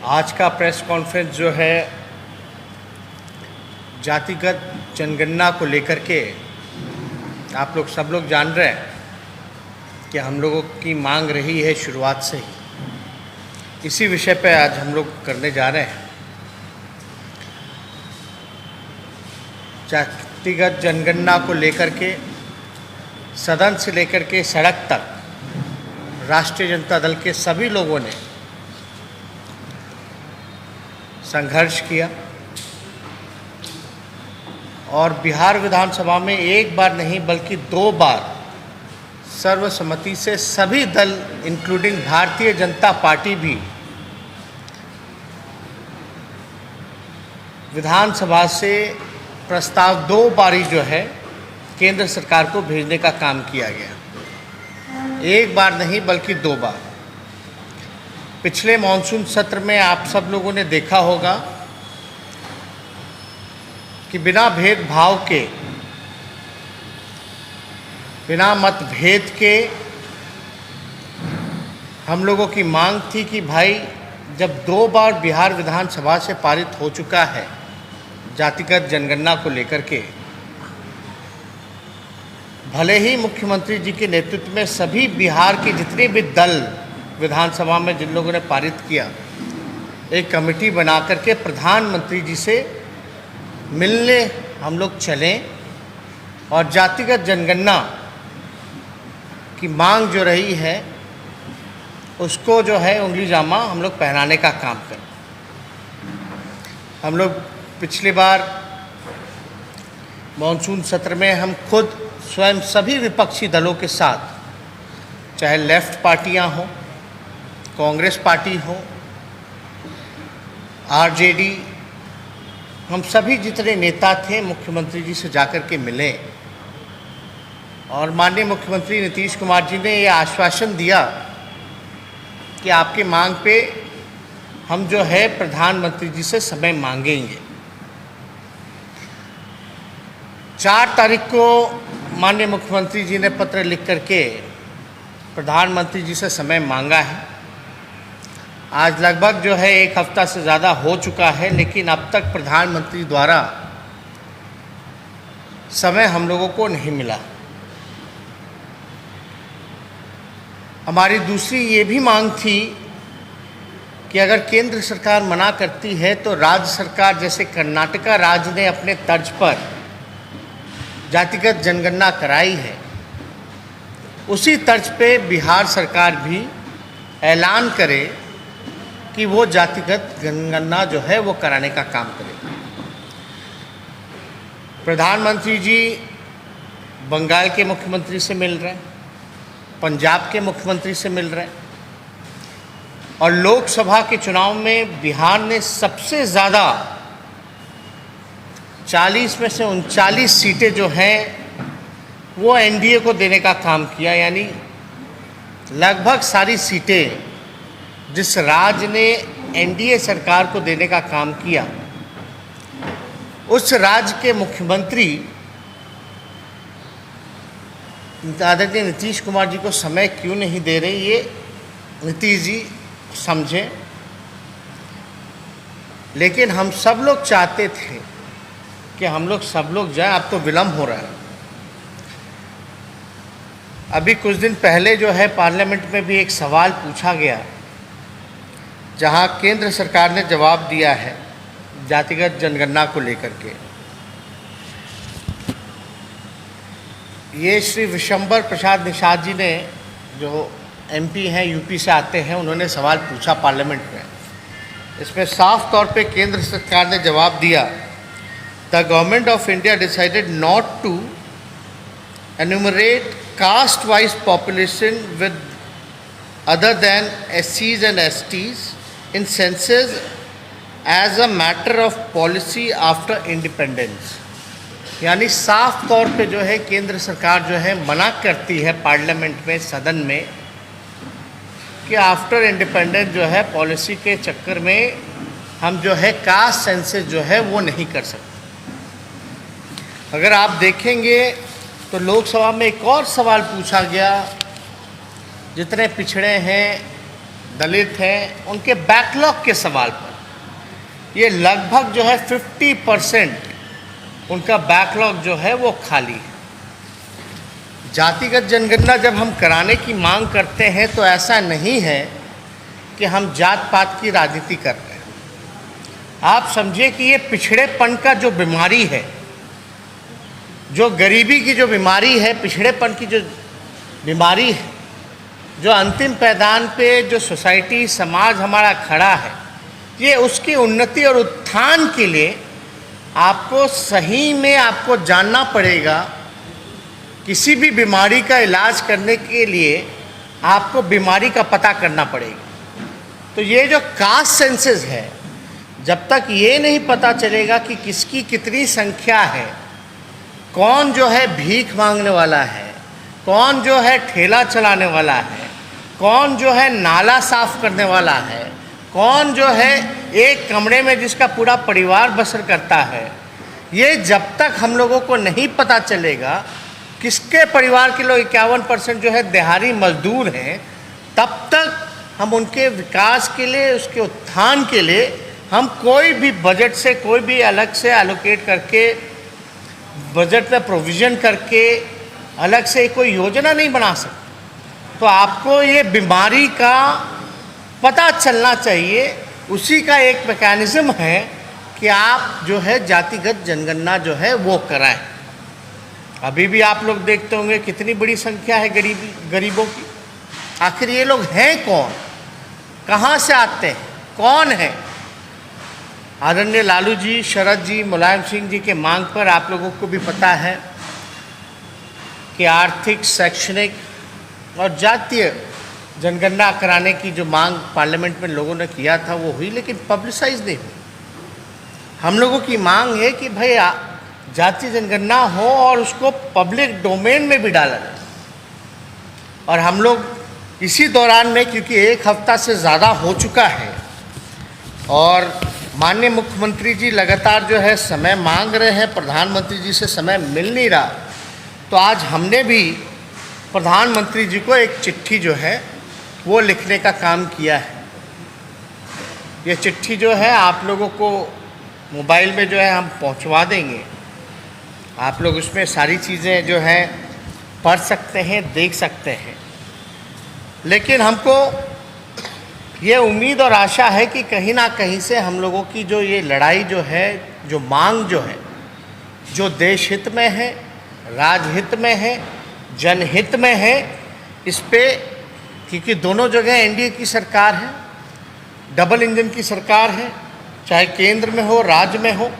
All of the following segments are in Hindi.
आज का प्रेस कॉन्फ्रेंस जो है जातिगत जनगणना को लेकर के आप लोग सब लोग जान रहे हैं कि हम लोगों की मांग रही है शुरुआत से ही। इसी विषय पे आज हम लोग करने जा रहे हैं। जातिगत जनगणना को लेकर के सदन से लेकर के सड़क तक राष्ट्रीय जनता दल के सभी लोगों ने संघर्ष किया और बिहार विधानसभा में एक बार नहीं बल्कि 2 बार सर्वसम्मति से सभी दल इंक्लूडिंग भारतीय जनता पार्टी भी विधानसभा से प्रस्ताव 2 बारी जो है केंद्र सरकार को भेजने का काम किया गया। एक बार नहीं बल्कि 2 बार। पिछले मॉनसून सत्र में आप सब लोगों ने देखा होगा कि बिना भेदभाव के, बिना मतभेद के हम लोगों की मांग थी कि भाई जब 2 बार बिहार विधानसभा से पारित हो चुका है जातिगत जनगणना को लेकर के, भले ही मुख्यमंत्री जी के नेतृत्व में सभी बिहार के जितने भी दल विधानसभा में जिन लोगों ने पारित किया, एक कमेटी बना करके प्रधानमंत्री जी से मिलने हम लोग चलें और जातिगत जनगणना की मांग जो रही है उसको जो है उंगली जामा हम लोग पहनाने का काम करें। हम लोग पिछली बार मॉनसून सत्र में हम खुद स्वयं सभी विपक्षी दलों के साथ, चाहे लेफ्ट पार्टियां हों, कांग्रेस पार्टी हो, आरजेडी, हम सभी जितने नेता थे मुख्यमंत्री जी से जाकर के मिले और माननीय मुख्यमंत्री नीतीश कुमार जी ने ये आश्वासन दिया कि आपके मांग पे हम जो है प्रधानमंत्री जी से समय मांगेंगे। 4 तारीख को माननीय मुख्यमंत्री जी ने पत्र लिख करके प्रधानमंत्री जी से समय मांगा है। आज लगभग जो है 1 हफ्ता से ज़्यादा हो चुका है, लेकिन अब तक प्रधानमंत्री द्वारा समय हम लोगों को नहीं मिला। हमारी दूसरी ये भी मांग थी कि अगर केंद्र सरकार मना करती है तो राज्य सरकार, जैसे कर्नाटका राज्य ने अपने तर्ज पर जातिगत जनगणना कराई है, उसी तर्ज पे बिहार सरकार भी ऐलान करे कि वो जातिगत जनगणना जो है वो कराने का काम करेगा। प्रधानमंत्री जी बंगाल के मुख्यमंत्री से मिल रहे हैं, पंजाब के मुख्यमंत्री से मिल रहे हैं और लोकसभा के चुनाव में बिहार ने सबसे ज़्यादा 40 में से 39 सीटें जो हैं वो एनडीए को देने का काम किया। यानी लगभग सारी सीटें जिस राज्य ने एनडीए सरकार को देने का काम किया, उस राज्य के मुख्यमंत्री आदरणीय नीतीश कुमार जी को समय क्यों नहीं दे रहे, ये नीतीश जी समझें। लेकिन हम सब लोग चाहते थे कि हम लोग सब लोग जाएं। अब तो विलम्ब हो रहा है। अभी कुछ दिन पहले जो है पार्लियामेंट में भी एक सवाल पूछा गया, जहां केंद्र सरकार ने जवाब दिया है जातिगत जनगणना को लेकर के। ये श्री विशंबर प्रसाद निषाद जी ने, जो एमपी हैं, यूपी से आते हैं, उन्होंने सवाल पूछा पार्लियामेंट में। इसमें साफ तौर पे केंद्र सरकार ने जवाब दिया, the government of India decided not to enumerate caste wise population with other than SCs and STs in census as a matter of policy after independence। यानी साफ तौर पे जो है केंद्र सरकार जो है मना करती है पार्लियामेंट में, सदन में, कि आफ्टर इंडिपेंडेंस जो है पॉलिसी के चक्कर में हम जो है कास्ट सेंसस जो है वो नहीं कर सकते। अगर आप देखेंगे तो लोकसभा में एक और सवाल पूछा गया, जितने पिछड़े हैं दलित हैं, उनके बैकलॉग के सवाल पर ये लगभग जो है 50% उनका बैकलॉग जो है वो खाली है। जातिगत जनगणना जब हम कराने की मांग करते हैं तो ऐसा नहीं है कि हम जात पात की राजनीति कर रहे हैं। आप समझिए कि ये पिछड़ेपन का जो बीमारी है, जो गरीबी की जो बीमारी है, पिछड़ेपन की जो बीमारी है, जो अंतिम पैदान पे जो सोसाइटी समाज हमारा खड़ा है, ये उसकी उन्नति और उत्थान के लिए आपको सही में आपको जानना पड़ेगा। किसी भी बीमारी का इलाज करने के लिए आपको बीमारी का पता करना पड़ेगा। तो ये जो कास्ट सेंसस है, जब तक ये नहीं पता चलेगा कि किसकी कितनी संख्या है, कौन जो है भीख मांगने वाला है, कौन जो है ठेला चलाने वाला है, कौन जो है नाला साफ करने वाला है, कौन जो है एक कमरे में जिसका पूरा परिवार बसर करता है, ये जब तक हम लोगों को नहीं पता चलेगा किसके परिवार के लोग 51% जो है दिहाड़ी मजदूर हैं, तब तक हम उनके विकास के लिए, उसके उत्थान के लिए हम कोई भी बजट से, कोई भी अलग से एलोकेट करके, बजट में प्रोविज़न करके अलग से कोई योजना नहीं बना सकते। तो आपको ये बीमारी का पता चलना चाहिए। उसी का एक मैकेनिज़्म है कि आप जो है जातिगत जनगणना जो है वो कराएं। अभी भी आप लोग देखते होंगे कितनी बड़ी संख्या है गरीबों की। आखिर ये लोग हैं कौन, कहाँ से आते हैं, कौन है? आदरणीय लालू जी, शरद जी, मुलायम सिंह जी के मांग पर आप लोगों को भी पता है कि आर्थिक, शैक्षणिक और जातीय जनगणना कराने की जो मांग पार्लियामेंट में लोगों ने किया था वो हुई, लेकिन पब्लिसाइज नहीं हुई। हम लोगों की मांग है कि भाई जातीय जनगणना हो और उसको पब्लिक डोमेन में भी डाला जाए। और हम लोग इसी दौरान में, क्योंकि एक हफ्ता से ज़्यादा हो चुका है और माननीय मुख्यमंत्री जी लगातार जो है समय मांग रहे हैं, प्रधानमंत्री जी से समय मिल नहीं रहा, तो आज हमने भी प्रधानमंत्री जी को एक चिट्ठी जो है वो लिखने का काम किया है। ये चिट्ठी जो है आप लोगों को मोबाइल में जो है हम पहुंचवा देंगे। आप लोग उसमें सारी चीज़ें जो हैं पढ़ सकते हैं, देख सकते हैं। लेकिन हमको ये उम्मीद और आशा है कि कहीं ना कहीं से हम लोगों की जो ये लड़ाई जो है, जो मांग जो है, जो देश हित में है, राजहित में है, जनहित में है, इस पे, क्योंकि दोनों जगह एनडीए की सरकार है, डबल इंजन की सरकार है, चाहे केंद्र में हो, राज्य में हो,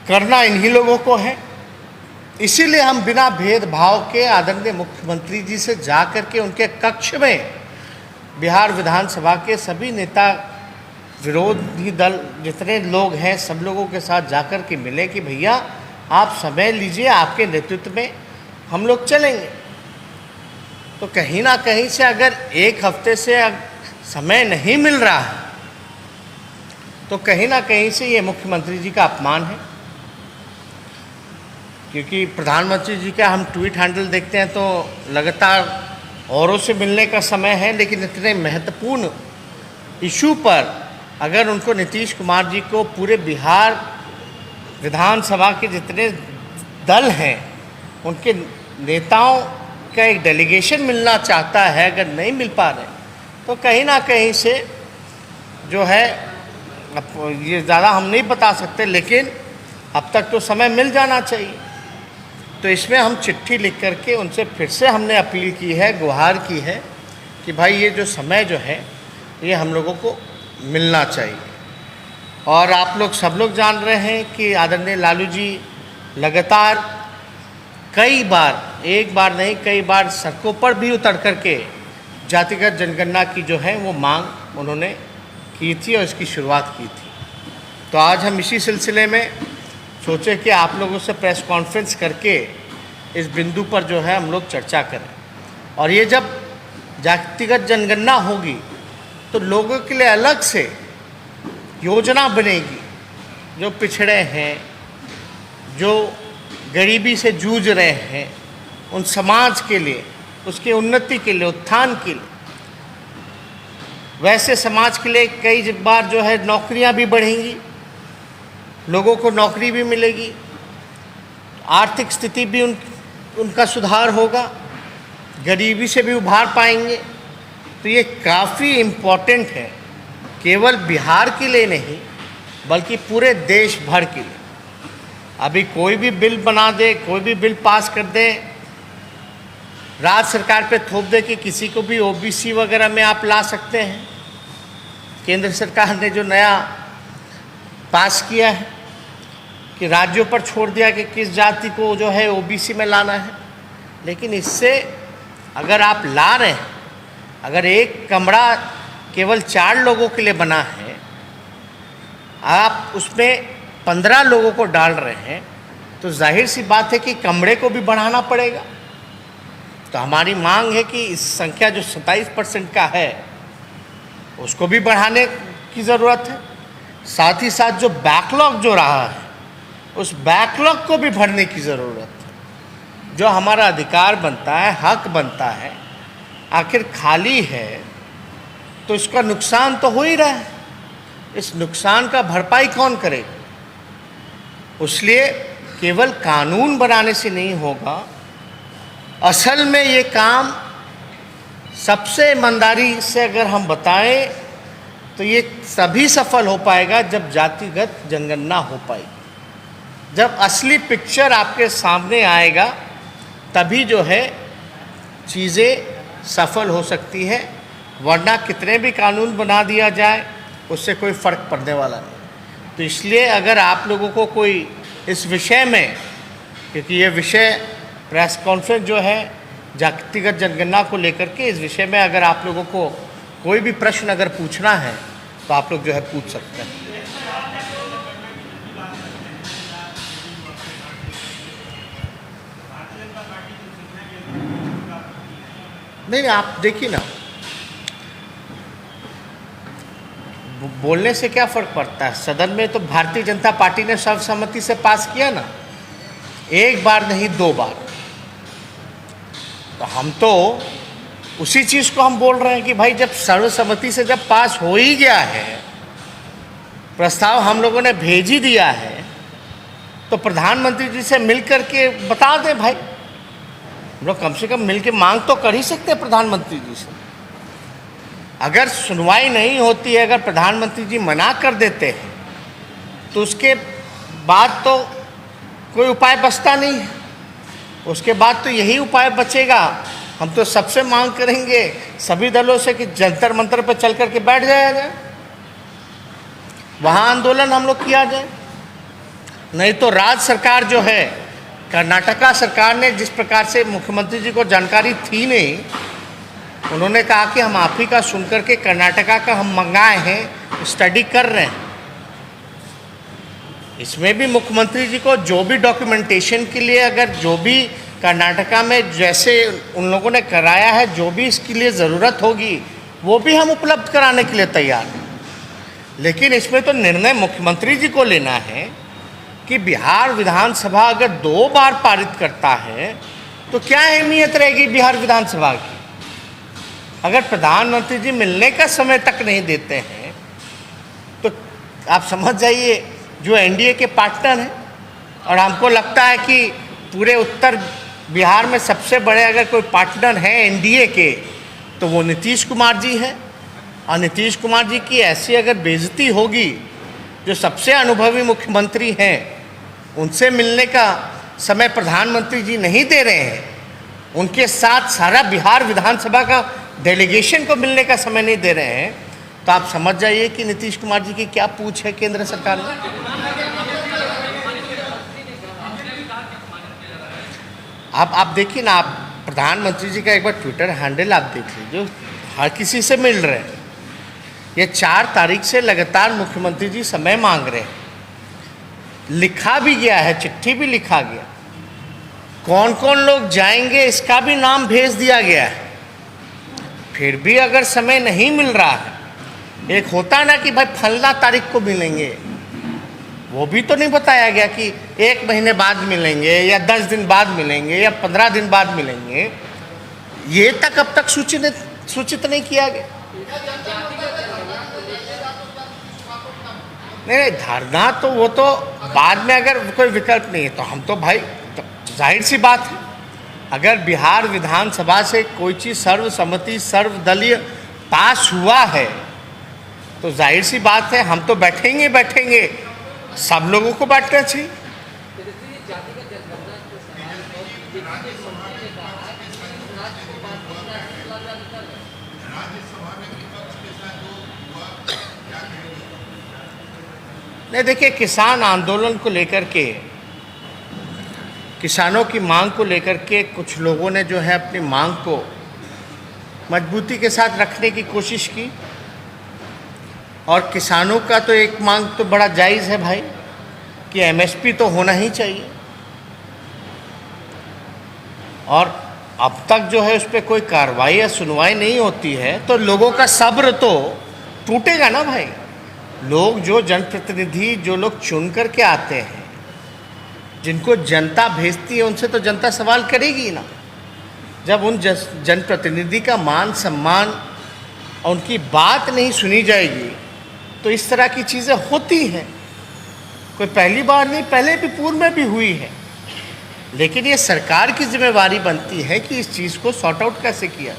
करना इन्हीं लोगों को है। इसीलिए हम बिना भेदभाव के आदरणीय मुख्यमंत्री जी से जा कर के उनके कक्ष में बिहार विधानसभा के सभी नेता, विरोधी दल जितने लोग हैं, सब लोगों के साथ जाकर के मिले कि भैया आप समय लीजिए, आपके नेतृत्व में हम लोग चलेंगे। तो कहीं ना कहीं से अगर एक हफ्ते से समय नहीं मिल रहा है तो कहीं ना कहीं से ये मुख्यमंत्री जी का अपमान है। क्योंकि प्रधानमंत्री जी का हम ट्वीट हैंडल देखते हैं तो लगातार औरों से मिलने का समय है, लेकिन इतने महत्वपूर्ण इशू पर अगर उनको नीतीश कुमार जी को पूरे बिहार विधानसभा के जितने दल हैं उनके नेताओं का एक डेलीगेशन मिलना चाहता है, अगर नहीं मिल पा रहे तो कहीं ना कहीं से जो है, अब ये ज़्यादा हम नहीं बता सकते, लेकिन अब तक तो समय मिल जाना चाहिए। तो इसमें हम चिट्ठी लिख करके उनसे फिर से हमने अपील की है, गुहार की है कि भाई ये जो समय जो है ये हम लोगों को मिलना चाहिए। और आप लोग सब लोग जान रहे हैं कि आदरणीय लालू जी लगातार कई बार, एक बार नहीं कई बार सड़कों पर भी उतर करके जातिगत जनगणना की जो है वो मांग उन्होंने की थी और इसकी शुरुआत की थी। तो आज हम इसी सिलसिले में सोचे कि आप लोगों से प्रेस कॉन्फ्रेंस करके इस बिंदु पर जो है हम लोग चर्चा करें। और ये जब जातिगत जनगणना होगी तो लोगों के लिए अलग से योजना बनेगी, जो पिछड़े हैं, जो गरीबी से जूझ रहे हैं, उन समाज के लिए, उसकी उन्नति के लिए, उत्थान के लिए। वैसे समाज के लिए कई बार जो है नौकरियां भी बढ़ेंगी, लोगों को नौकरी भी मिलेगी, आर्थिक स्थिति भी उनका सुधार होगा, गरीबी से भी उभार पाएंगे। तो ये काफ़ी इम्पोर्टेंट है, केवल बिहार के लिए नहीं बल्कि पूरे देश भर के लिए। अभी कोई भी बिल बना दे, कोई भी बिल पास कर दे, राज्य सरकार पे थोप दे कि किसी को भी ओबीसी वगैरह में आप ला सकते हैं। केंद्र सरकार ने जो नया पास किया है कि राज्यों पर छोड़ दिया कि किस जाति को जो है ओबीसी में लाना है, लेकिन इससे अगर आप ला रहे हैं, अगर एक कमरा केवल 4 लोगों के लिए बना है, आप उसमें 15 लोगों को डाल रहे हैं, तो जाहिर सी बात है कि कमरे को भी बढ़ाना पड़ेगा। तो हमारी मांग है कि इस संख्या जो 27% का है उसको भी बढ़ाने की ज़रूरत है। साथ ही साथ जो बैकलॉग जो रहा है उस बैकलॉग को भी भरने की ज़रूरत है। जो हमारा अधिकार बनता है, हक बनता है, आखिर खाली है तो इसका नुकसान तो हो ही रहा है। इस नुकसान का भरपाई कौन करेगा? इसलिए केवल कानून बनाने से नहीं होगा, असल में ये काम सबसे ईमानदारी से अगर हम बताएं तो ये तभी सफल हो पाएगा जब जातिगत जनगणना हो पाएगी। जब असली पिक्चर आपके सामने आएगा तभी जो है चीज़ें सफल हो सकती है, वरना कितने भी कानून बना दिया जाए उससे कोई फ़र्क पड़ने वाला नहीं। तो इसलिए अगर आप लोगों को कोई इस विषय में, क्योंकि ये विषय प्रेस कॉन्फ्रेंस जो है जातिगत जनगणना को लेकर के, इस विषय में अगर आप लोगों को कोई भी प्रश्न अगर पूछना है तो आप लोग जो है पूछ सकते हैं। नहीं, आप देखिए ना, बोलने से क्या फ़र्क पड़ता है। सदन में तो भारतीय जनता पार्टी ने सर्वसम्मति से पास किया ना, एक बार नहीं 2 बार। तो हम तो उसी चीज़ को हम बोल रहे हैं कि भाई जब सर्वसम्मति से जब पास हो ही गया है, प्रस्ताव हम लोगों ने भेज ही दिया है, तो प्रधानमंत्री जी से मिल करके बता दें भाई। हम लोग कम से कम मिल के मांग तो कर ही सकते हैं प्रधानमंत्री जी से। अगर सुनवाई नहीं होती है, अगर प्रधानमंत्री जी मना कर देते हैं, तो उसके बाद तो कोई उपाय बचता नहीं है। उसके बाद तो यही उपाय बचेगा, हम तो सबसे मांग करेंगे सभी दलों से कि जंतर मंतर पर चल करके बैठ जाया जाए, वहाँ आंदोलन हम लोग किया जाए। नहीं तो राज्य सरकार जो है, कर्नाटका सरकार ने जिस प्रकार से मुख्यमंत्री जी को जानकारी थी नहीं, उन्होंने कहा कि हम आप ही का सुन करके कर्नाटका का हम मंगाए हैं, स्टडी कर रहे हैं। इसमें भी मुख्यमंत्री जी को जो भी डॉक्यूमेंटेशन के लिए, अगर जो भी कर्नाटका में जैसे उन लोगों ने कराया है, जो भी इसके लिए ज़रूरत होगी वो भी हम उपलब्ध कराने के लिए तैयार हैं। लेकिन इसमें तो निर्णय मुख्यमंत्री जी को लेना है कि बिहार विधानसभा अगर 2 बार पारित करता है तो क्या अहमियत रहेगी बिहार विधानसभा की। अगर प्रधानमंत्री जी मिलने का समय तक नहीं देते हैं तो आप समझ जाइए, जो एनडीए के पार्टनर हैं, और हमको लगता है कि पूरे उत्तर बिहार में सबसे बड़े अगर कोई पार्टनर हैं एनडीए के तो वो नीतीश कुमार जी हैं। और नीतीश कुमार जी की ऐसी अगर बेइज्जती होगी, जो सबसे अनुभवी मुख्यमंत्री हैं, उनसे मिलने का समय प्रधानमंत्री जी नहीं दे रहे हैं, उनके साथ सारा बिहार विधानसभा का डेलीगेशन को मिलने का समय नहीं दे रहे हैं, तो आप समझ जाइए कि नीतीश कुमार जी की क्या पूछ है केंद्र सरकार में। आप देखिए ना, आप प्रधानमंत्री जी का एक बार ट्विटर हैंडल आप देख लीजिए, हर किसी से मिल रहे हैं। ये 4 तारीख से लगातार मुख्यमंत्री जी समय मांग रहे हैं, लिखा भी गया है, चिट्ठी भी लिखा गया, कौन कौन लोग जाएंगे इसका भी नाम भेज दिया गया है। फिर भी अगर समय नहीं मिल रहा है, एक होता ना कि भाई फलना तारीख को मिलेंगे, वो भी तो नहीं बताया गया कि 1 महीने बाद मिलेंगे या 10 दिन बाद मिलेंगे या 15 दिन बाद मिलेंगे, ये तक अब तक सूचित नहीं किया गया। नहीं नहीं, धरना तो वो तो बाद में, अगर कोई विकल्प नहीं है तो हम तो भाई, तो जाहिर सी बात है, अगर बिहार विधानसभा से कोई चीज़ सर्वसम्मति सर्वदलीय पास हुआ है तो जाहिर सी बात है हम तो बैठेंगे बैठेंगे, सब लोगों को बैठना चाहिए। नहीं देखिए, किसान आंदोलन को लेकर के, किसानों की मांग को लेकर के कुछ लोगों ने जो है अपनी मांग को मजबूती के साथ रखने की कोशिश की, और किसानों का तो एक मांग तो बड़ा जायज़ है भाई कि एमएसपी तो होना ही चाहिए, और अब तक जो है उस पर कोई कार्रवाई या सुनवाई नहीं होती है तो लोगों का सब्र तो टूटेगा ना भाई। लोग जो जनप्रतिनिधि, जो लोग चुन कर के आते हैं, जिनको जनता भेजती है, उनसे तो जनता सवाल करेगी ना। जब उन जनप्रतिनिधि का मान सम्मान और उनकी बात नहीं सुनी जाएगी तो इस तरह की चीज़ें होती हैं। कोई पहली बार नहीं, पहले भी पूर्व में भी हुई है, लेकिन ये सरकार की जिम्मेवारी बनती है कि इस चीज़ को सॉर्ट आउट कैसे किया।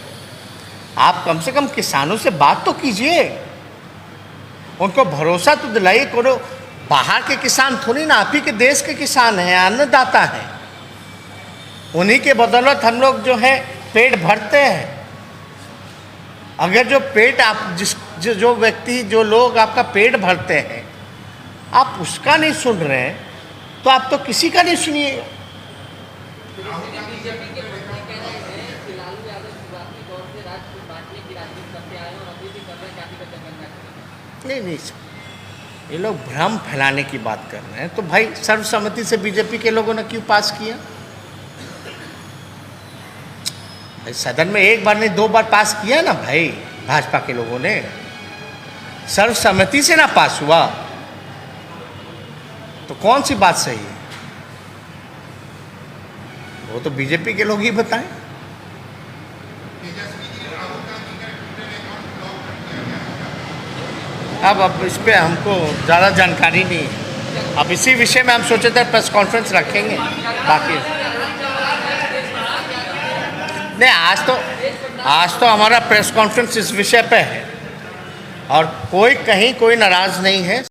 आप कम से कम किसानों से बात तो कीजिए, उनको भरोसा तो दिलाइए। करो, बाहर के किसान थोड़ी ना, आप ही के देश के किसान हैं, अन्नदाता हैं, उन्हीं के बदौलत हम लोग जो है पेट भरते हैं। अगर जो पेट आप जो व्यक्ति, जो लोग आपका पेट भरते हैं, आप उसका नहीं सुन रहे हैं तो आप तो किसी का नहीं सुनिएगा। नहीं नहीं, ये लोग भ्रम फैलाने की बात कर रहे हैं। तो भाई सर्वसम्मति से बीजेपी के लोगों ने क्यों पास किया? भाई सदन में एक बार नहीं 2 बार पास किया ना भाई, भाजपा के लोगों ने। सर्वसम्मति से ना पास हुआ तो कौन सी बात सही है? वो तो बीजेपी के लोग ही बताएं। अब इस पे हमको ज़्यादा जानकारी नहीं है। अब इसी विषय में हम सोचे थे प्रेस कॉन्फ्रेंस रखेंगे। बाकी नहीं, आज तो हमारा प्रेस कॉन्फ्रेंस इस विषय पे है, और कोई कहीं कोई नाराज़ नहीं है।